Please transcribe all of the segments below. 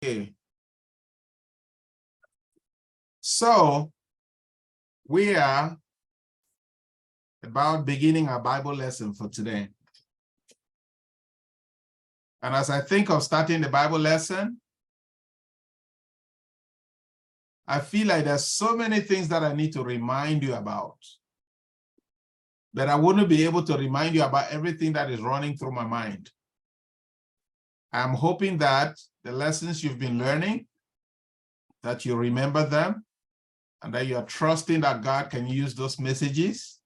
Okay. So we are about beginning our Bible lesson for today. And as I think of starting the Bible lesson, I feel like there's so many things that I need to remind you about, that I wouldn't be able to remind you about everything that is running through my mind. I'm hoping that the lessons you've been learning, that you remember them, and that you are trusting that God can use those messages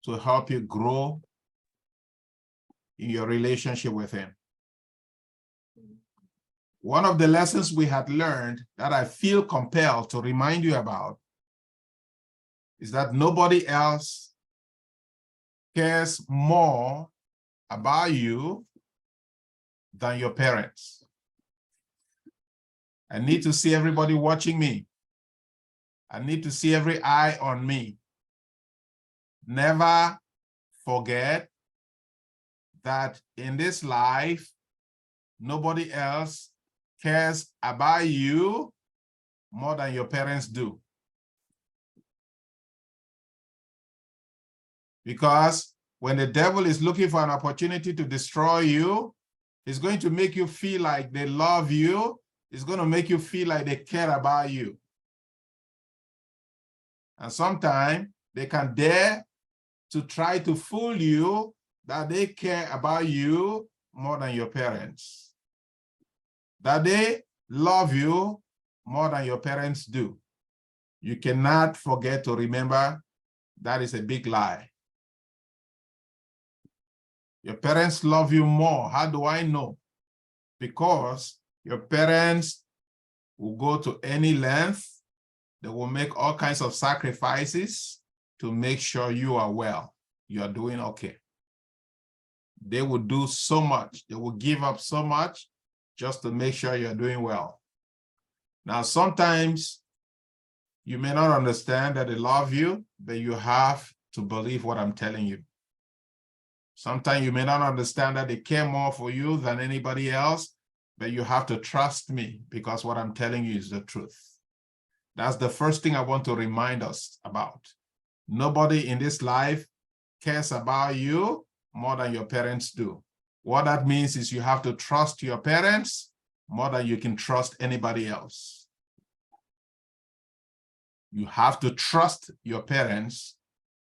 to help you grow in your relationship with Him. One of the lessons we had learned that I feel compelled to remind you about is that nobody else cares more about you than your parents. I need to see everybody watching me. I need to see every eye on me. Never forget that in this life, nobody else cares about you more than your parents do. Because when the devil is looking for an opportunity to destroy you, he's going to make you feel like they love you. It's going to make you feel like they care about you. And sometimes they can dare to try to fool you that they care about you more than your parents, that they love you more than your parents do. You cannot forget to remember that is a big lie. Your parents love you more. How do I know? Because your parents will go to any length. They will make all kinds of sacrifices to make sure you are well, you are doing okay. They will do so much. They will give up so much just to make sure you're doing well. Now, sometimes you may not understand that they love you, but you have to believe what I'm telling you. Sometimes you may not understand that they care more for you than anybody else, but you have to trust me because what I'm telling you is the truth. That's the first thing I want to remind us about. Nobody in this life cares about you more than your parents do. What that means is you have to trust your parents more than you can trust anybody else. You have to trust your parents.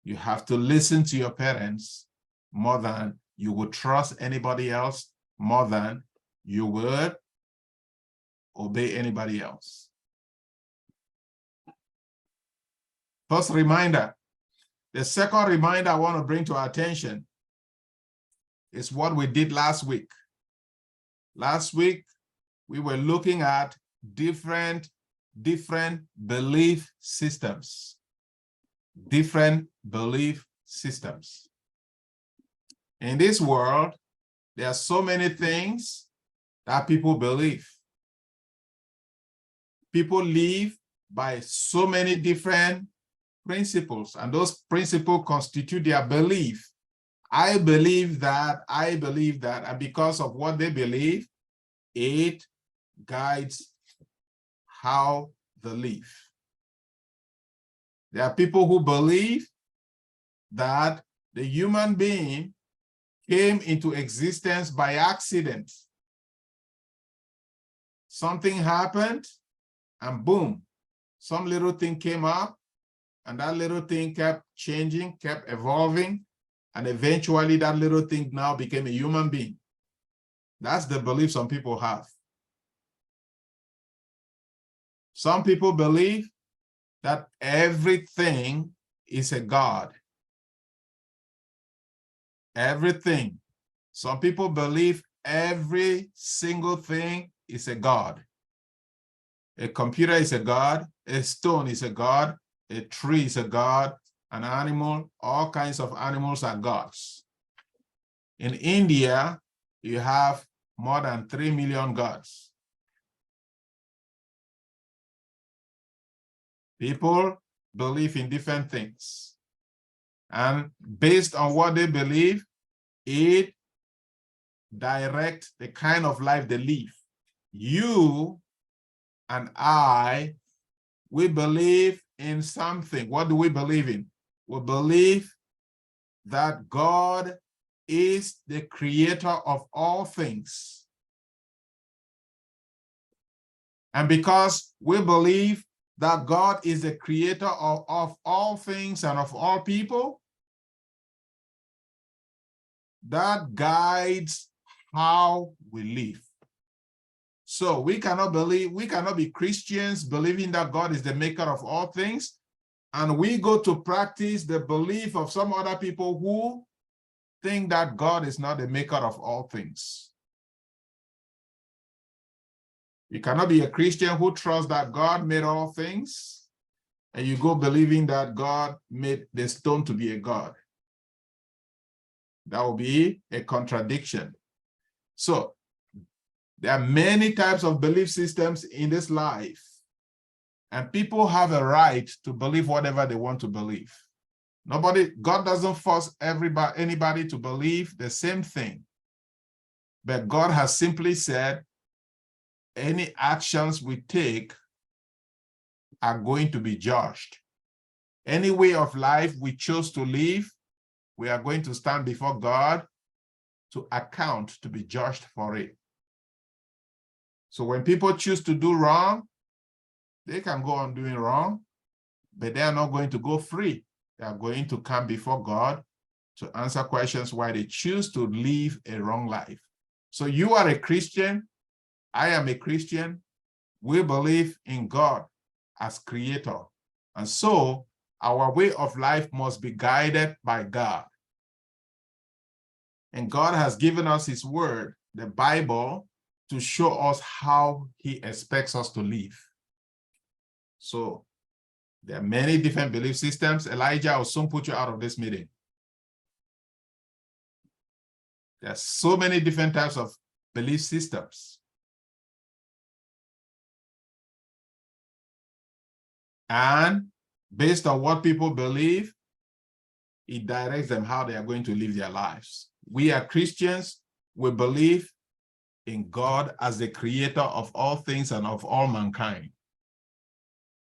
You have to listen to your parents more than you would trust anybody else, more than you would obey anybody else. First reminder. The second reminder I want to bring to our attention is what we did last week. Last week, we were looking at different belief systems. Different belief systems. In this world, there are so many things that people believe. People live by so many different principles, and those principles constitute their belief. I believe that, and because of what they believe, it guides how they live. There are people who believe that the human being came into existence by accident. Something happened, and boom, some little thing came up, and that little thing kept changing, kept evolving, and eventually that little thing now became a human being. That's the belief some people have. Some people believe that everything is a God. Everything. Some people believe every single thing is a God. A computer is a God, a stone is a God, a tree is a God, an animal, all kinds of animals are gods. In India, you have more than 3 million gods. People believe in different things. And based on what they believe, it directs the kind of life they live. You and I, we believe in something. What do we believe in? We believe that God is the creator of all things. And because we believe that God is the creator of all things and of all people, that guides how we live. So we cannot be Christians believing that God is the maker of all things, and we go to practice the belief of some other people who think that God is not the maker of all things. You cannot be a Christian who trusts that God made all things, and you go believing that God made the stone to be a God. That will be a contradiction. So there are many types of belief systems in this life, and people have a right to believe whatever they want to believe. God doesn't force anybody to believe the same thing. But God has simply said, any actions we take are going to be judged. Any way of life we chose to live, we are going to stand before God to account, to be judged for it. So when people choose to do wrong, they can go on doing wrong, but they are not going to go free. They are going to come before God to answer questions why they choose to live a wrong life. So you are a Christian, I am a Christian, we believe in God as creator. And so our way of life must be guided by God. And God has given us his word, the Bible, to show us how he expects us to live. So there are many different belief systems. Elijah will soon put you out of this meeting. There are so many different types of belief systems. And based on what people believe, it directs them how they are going to live their lives. We are Christians. We believe in God as the creator of all things and of all mankind.